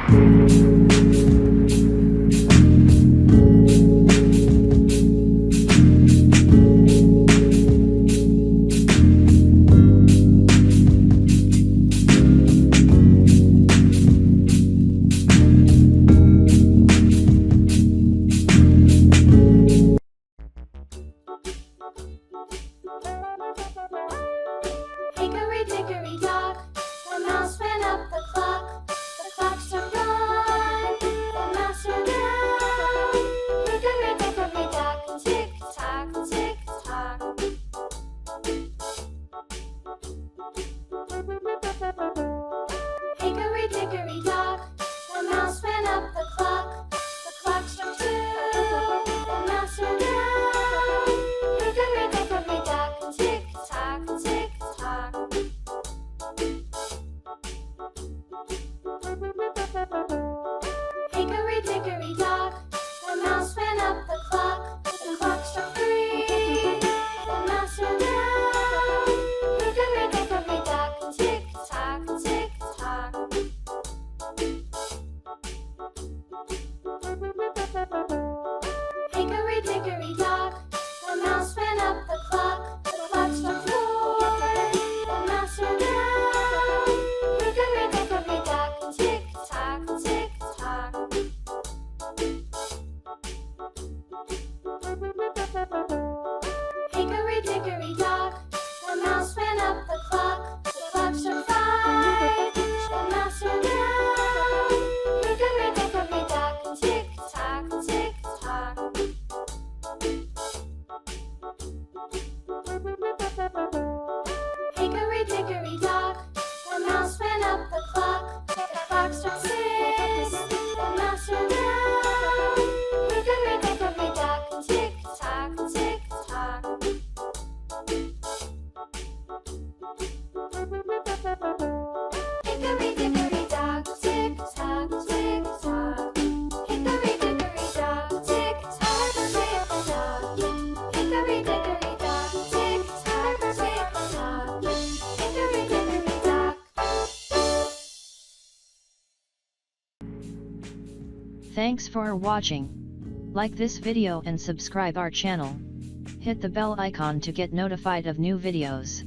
Hickory dickory dock, the mouse ran up the clock. The clock struck one, the mouse ran down. Hickory dickory dock, tick tock, tick tock. Hickory dickory dock, the mouse ran up the clock. The clock struck two, the mouse ran down. Hickory dickory dock, tick tock, tick tock. Hickory dickory dock, the mouse ran up the clock. The clock struck three, the mouse ran down. Hickory dickory dock, tick tock, tick tock. Hickory dickory dock, the mouse ran up the clock. The clock struck four, the mouse ran down. Hickory dickory dock, tick tock, tick tock. Hickory dickory dock, the mouse ran up the clock. The clock struck five, the mouse ran down. Hickory dickory dock, tick tock, tick tock. Hickory dickory dock, the mouse ran up the clock. The clock struck six, the mouse ran down. Hickory dickory dock, tick tock, tick tock. Hickory dickory dock, tick tock, tick tock. Hickory dickory dock, tick tock, tick tock. Hickory dickory dock, tick tock, tick tock. Hickory dickory dock. Thanks for watching. Like this video and subscribe our channel. Hit the bell icon to get notified of new videos.